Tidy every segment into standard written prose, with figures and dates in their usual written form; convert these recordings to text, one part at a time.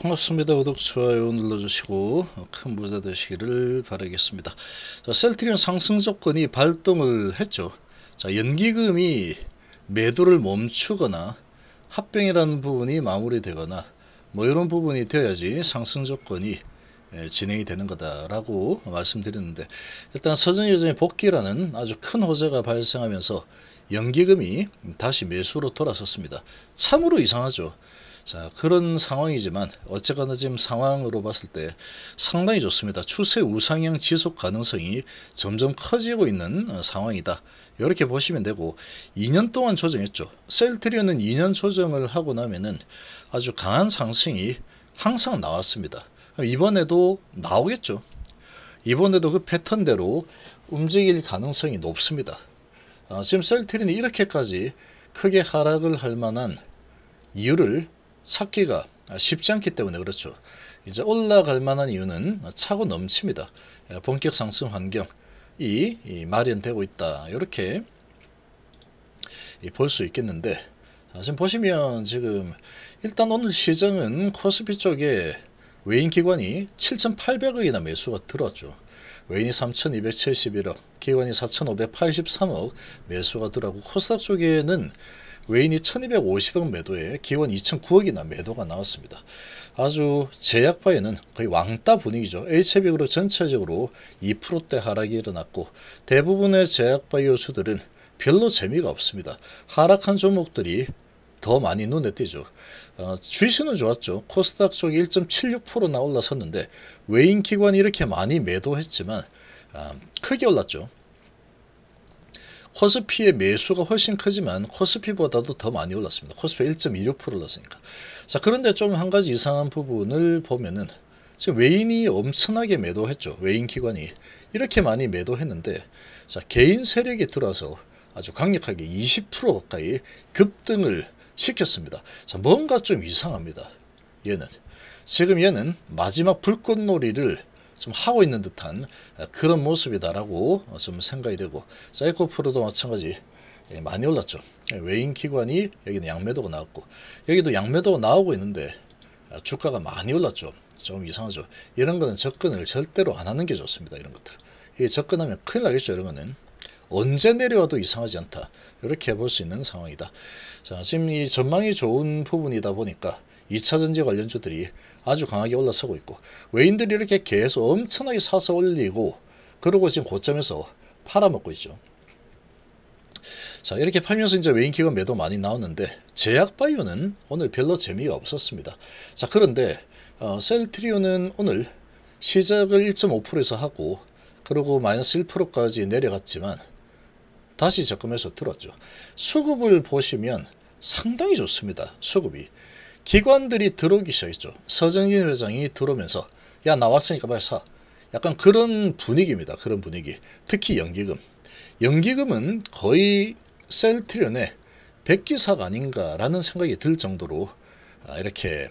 반갑습니다. 구독, 좋아요 눌러주시고 큰 부자 되시기를 바라겠습니다. 자, 셀트리온 상승 조건이 발동을 했죠. 자, 연기금이 매도를 멈추거나 합병이라는 부분이 마무리되거나 뭐 이런 부분이 되어야지 상승 조건이 진행이 되는 거다라고 말씀드렸는데, 일단 서전여전의 복귀라는 아주 큰 호재가 발생하면서 연기금이 다시 매수로 돌아섰습니다. 참으로 이상하죠. 자, 그런 상황이지만 어쨌거나 지금 상황으로 봤을 때 상당히 좋습니다. 추세 우상향 지속 가능성이 점점 커지고 있는 상황이다, 이렇게 보시면 되고, 2년 동안 조정했죠. 셀트리온은 2년 조정을 하고 나면은 아주 강한 상승이 항상 나왔습니다. 그럼 이번에도 나오겠죠. 이번에도 그 패턴대로 움직일 가능성이 높습니다. 지금 셀트리온이 이렇게까지 크게 하락을 할 만한 이유를 찾기가 쉽지 않기 때문에 그렇죠. 이제 올라갈 만한 이유는 차고 넘칩니다. 본격 상승 환경이 마련되고 있다, 이렇게 볼 수 있겠는데, 지금 보시면 지금 일단 오늘 시장은 코스피 쪽에 외인 기관이 7,800억이나 매수가 들어왔죠. 외인이 3,271억, 기관이 4,583억 매수가 들어가고, 코스닥 쪽에는 외인이 1250억 매도에 기관 2009억이나 매도가 나왔습니다. 아주 제약바이오는 거의 왕따 분위기죠. HB그룹 전체적으로 2%대 하락이 일어났고, 대부분의 제약바이오주들은 별로 재미가 없습니다. 하락한 종목들이 더 많이 눈에 띄죠. 주식수는 좋았죠. 코스닥 쪽이 1.76%나 올라섰는데 외인 기관이 이렇게 많이 매도했지만 크게 올랐죠. 코스피의 매수가 훨씬 크지만 코스피보다도 더 많이 올랐습니다. 코스피 1.26% 올랐으니까. 자, 그런데 좀 한 가지 이상한 부분을 보면은 지금 외인이 엄청나게 매도했죠. 외인 기관이 이렇게 많이 매도했는데, 자, 개인 세력이 들어와서 아주 강력하게 20% 가까이 급등을 시켰습니다. 자, 뭔가 좀 이상합니다. 얘는 마지막 불꽃놀이를 좀 하고 있는 듯한 그런 모습이다라고 좀 생각이 되고, 사이코프로도 마찬가지 많이 올랐죠. 외인 기관이 여기는 양매도가 나왔고, 여기도 양매도가 나오고 있는데 주가가 많이 올랐죠. 좀 이상하죠. 이런 거는 접근을 절대로 안 하는 게 좋습니다. 이런 것들, 이 접근하면 큰일 나겠죠. 이런 거는 언제 내려와도 이상하지 않다, 이렇게 볼 수 있는 상황이다. 자, 지금 이 전망이 좋은 부분이다 보니까 2차전지 관련주들이 아주 강하게 올라서고 있고, 외인들이 이렇게 계속 엄청나게 사서 올리고, 그러고 지금 고점에서 팔아먹고 있죠. 자, 이렇게 팔면서 이제 외인 기관 매도 많이 나오는데, 제약바이오는 오늘 별로 재미가 없었습니다. 자, 그런데 셀트리온은 오늘 시작을 1.5%에서 하고, 그리고 마이너스 1%까지 내려갔지만 다시 접근해서 들었죠. 수급을 보시면 상당히 좋습니다. 수급이 기관들이 들어오기 시작했죠. 서정진 회장이 들어오면서 야, 나왔으니까 빨리 사, 약간 그런 분위기입니다. 그런 분위기. 특히 연기금은 거의 셀트리온의 백기사가 아닌가라는 생각이 들 정도로 이렇게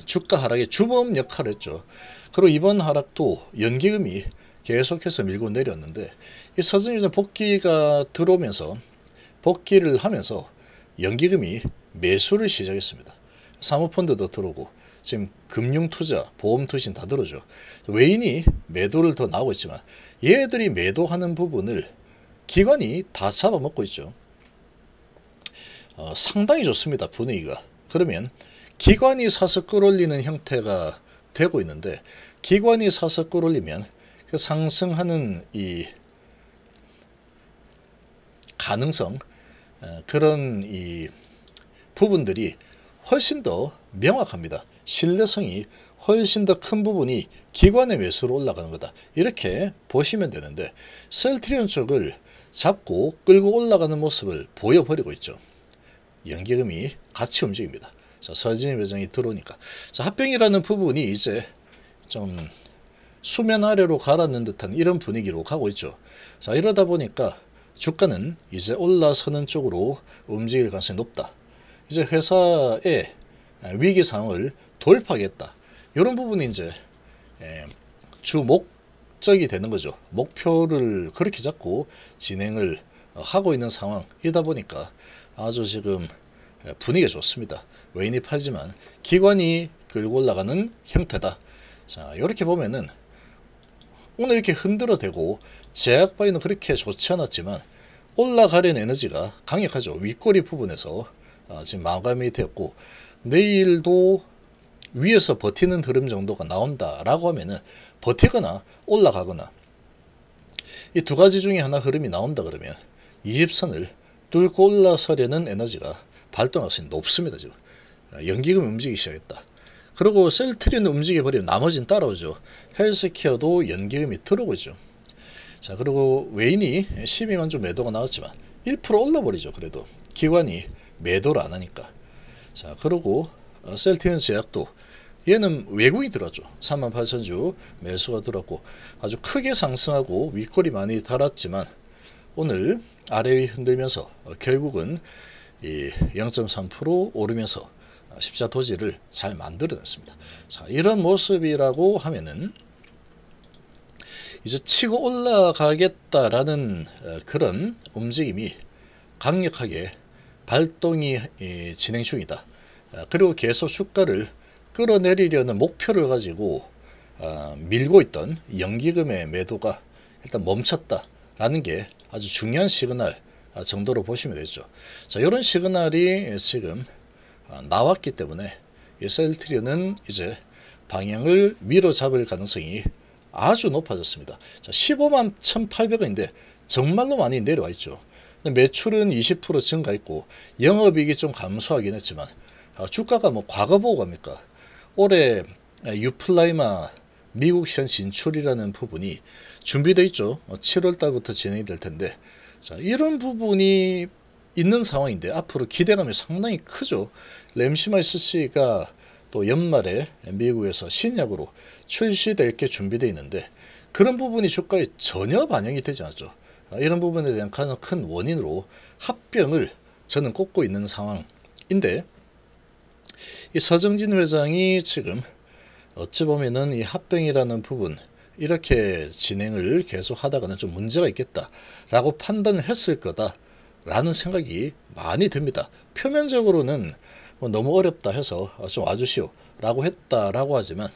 주가 하락의 주범 역할을 했죠. 그리고 이번 하락도 연기금이 계속해서 밀고 내렸는데, 이 서정진 복귀가 들어오면서 복귀를 하면서 연기금이 매수를 시작했습니다. 사모펀드도 들어오고 지금 금융투자, 보험투신 다 들어오죠. 외인이 매도를 더 나오고 있지만 얘들이 매도하는 부분을 기관이 다 잡아먹고 있죠. 상당히 좋습니다. 분위기가. 그러면 기관이 사서 끌어올리는 형태가 되고 있는데, 기관이 사서 끌어올리면 그 상승하는 이 가능성, 그런 이 부분들이 훨씬 더 명확합니다. 신뢰성이 훨씬 더 큰 부분이 기관의 매수로 올라가는 거다, 이렇게 보시면 되는데, 셀트리온 쪽을 잡고 끌고 올라가는 모습을 보여버리고 있죠. 연기금이 같이 움직입니다. 자, 서진 회장이 들어오니까, 자, 합병이라는 부분이 이제 좀 수면 아래로 가라앉는 듯한 이런 분위기로 가고 있죠. 자, 이러다 보니까 주가는 이제 올라서는 쪽으로 움직일 가능성이 높다. 이제 회사의 위기 상황을 돌파하겠다, 이런 부분이 이제 주 목적이 되는 거죠. 목표를 그렇게 잡고 진행을 하고 있는 상황이다 보니까 아주 지금 분위기가 좋습니다. 외인이 팔지만 기관이 끌고 올라가는 형태다. 자, 이렇게 보면은 오늘 이렇게 흔들어대고 제약 바이는 그렇게 좋지 않았지만 올라가려는 에너지가 강력하죠. 윗꼬리 부분에서 지금 마감이 되었고, 내일도 위에서 버티는 흐름 정도가 나온다라고 하면은 버티거나 올라가거나 이 두 가지 중에 하나 흐름이 나온다 그러면 20선을 뚫고 올라서려는 에너지가 발동할 수 높습니다. 지금 연기금이 움직이기 시작했다. 그리고 셀트리는 움직여버리면 나머지는 따라오죠. 헬스케어도 연기금이 들어오고 있죠. 자, 그리고 외인이 12만 주 매도가 나왔지만 1% 올라버리죠. 그래도 기관이 매도를 안 하니까. 자, 그리고 셀트리온 제약도 얘는 외국이 들어왔죠. 38,000주 매수가 들어왔고 아주 크게 상승하고 윗골이 많이 달았지만 오늘 아래 위 흔들면서 결국은 이 0.3% 오르면서 십자 도지를 잘 만들어냈습니다. 자, 이런 모습이라고 하면은 이제 치고 올라가겠다라는 그런 움직임이 강력하게 발동이 진행 중이다. 그리고 계속 주가를 끌어내리려는 목표를 가지고 밀고 있던 연기금의 매도가 일단 멈췄다라는 게 아주 중요한 시그널 정도로 보시면 되죠. 자, 이런 시그널이 지금 나왔기 때문에 이 셀트리온은 이제 방향을 위로 잡을 가능성이 아주 높아졌습니다. 자, 15만 1,800원인데 정말로 많이 내려와 있죠. 매출은 20% 증가했고 영업이익이 좀 감소하긴 했지만 주가가 뭐 과거 보고 갑니까? 올해 유플라이마 미국 시장 진출이라는 부분이 준비되어 있죠. 7월 달부터 진행이 될 텐데, 자, 이런 부분이 있는 상황인데 앞으로 기대감이 상당히 크죠. 램시마이스C가 또 연말에 미국에서 신약으로 출시될 게 준비되어 있는데 그런 부분이 주가에 전혀 반영이 되지 않죠. 이런 부분에 대한 가장 큰 원인으로 합병을 저는 꼽고 있는 상황인데, 이 서정진 회장이 지금 어찌 보면은 이 합병이라는 부분 이렇게 진행을 계속 하다가는 좀 문제가 있겠다라고 판단을 했을 거다라는 생각이 많이 듭니다. 표면적으로는 뭐 너무 어렵다 해서 좀 와주시오라고 했다라고 하지만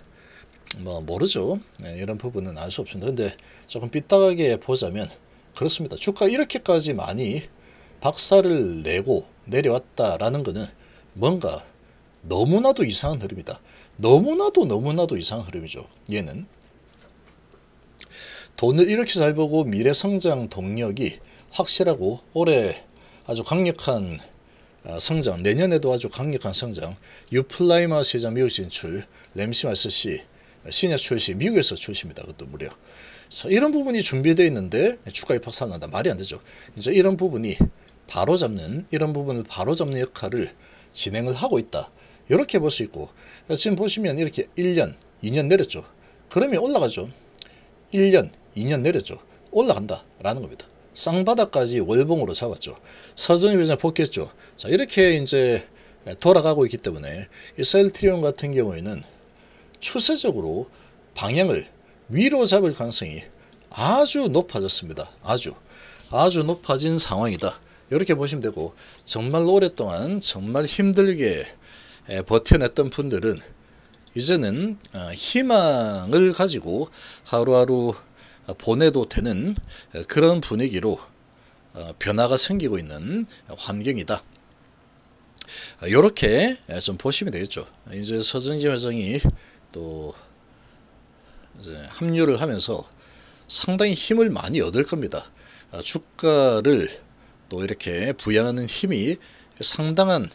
뭐 모르죠. 이런 부분은 알 수 없습니다. 근데 조금 삐딱하게 보자면 그렇습니다. 주가 이렇게까지 많이 박살을 내고 내려왔다라는 것은 뭔가 너무나도 이상한 흐름이다. 너무나도 이상한 흐름이죠. 얘는 돈을 이렇게 잘 벌고 미래 성장 동력이 확실하고 올해 아주 강력한 성장, 내년에도 아주 강력한 성장, 유플라이마 시장 미국 진출, 램시마스C 신약 출시, 미국에서 출시입니다. 그것도 무려. 자, 이런 부분이 준비되어 있는데 주가에 박살난다. 말이 안 되죠. 이제 이런 부분이 이런 부분을 바로잡는 역할을 진행을 하고 있다. 이렇게 볼 수 있고, 지금 보시면 이렇게 1년, 2년 내렸죠. 그러면 올라가죠. 1년, 2년 내렸죠. 올라간다 라는 겁니다. 쌍바닥까지 월봉으로 잡았죠. 서정희 회장 복귀했죠. 자, 이렇게 이제 돌아가고 있기 때문에 이 셀트리온 같은 경우에는 추세적으로 방향을 위로 잡을 가능성이 아주 높아졌습니다. 아주 높아진 상황이다. 이렇게 보시면 되고, 정말 오랫동안 정말 힘들게 버텨냈던 분들은 이제는 희망을 가지고 하루하루 보내도 되는 그런 분위기로 변화가 생기고 있는 환경이다. 이렇게 좀 보시면 되겠죠. 이제 서정진 회장이 또 이제 합류를 하면서 상당히 힘을 많이 얻을 겁니다. 주가를 또 이렇게 부양하는 힘이 상당한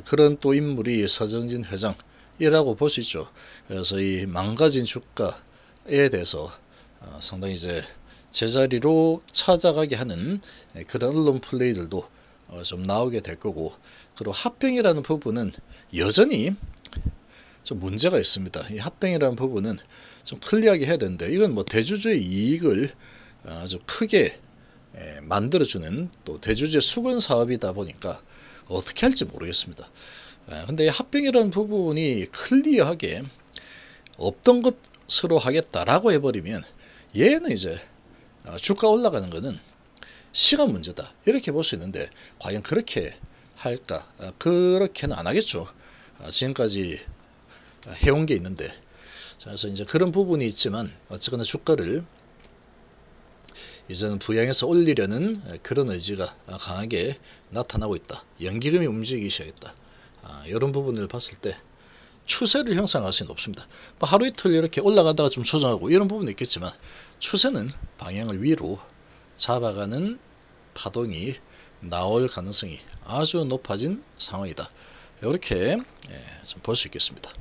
그런 또 인물이 서정진 회장이라고 볼 수 있죠. 그래서 이 망가진 주가에 대해서 상당히 이제 제자리로 찾아가게 하는 그런 언론 플레이들도 좀 나오게 될 거고, 그리고 합병이라는 부분은 여전히 좀 문제가 있습니다. 이 합병이라는 부분은 좀 클리어하게 해야 되는데, 이건 뭐 대주주의 이익을 아주 크게 만들어주는 또 대주주의 수건 사업이다 보니까 어떻게 할지 모르겠습니다. 근데 합병이라는 부분이 클리어하게 없던 것으로 하겠다라고 해버리면 얘는 이제 주가 올라가는 거는 시간 문제다 이렇게 볼 수 있는데, 과연 그렇게 할까? 그렇게는 안 하겠죠. 지금까지 해온 게 있는데, 자, 그래서 이제 그런 부분이 있지만 어쨌거나 주가를 이제는 부양해서 올리려는 그런 의지가 강하게 나타나고 있다. 연기금이 움직이기 시작했다. 이런 부분을 봤을 때 추세를 형성할 수는 없습니다. 뭐 하루 이틀 이렇게 올라가다가 좀 조정하고 이런 부분도 있겠지만 추세는 방향을 위로 잡아가는 파동이 나올 가능성이 아주 높아진 상황이다. 이렇게 좀 볼 수 있겠습니다.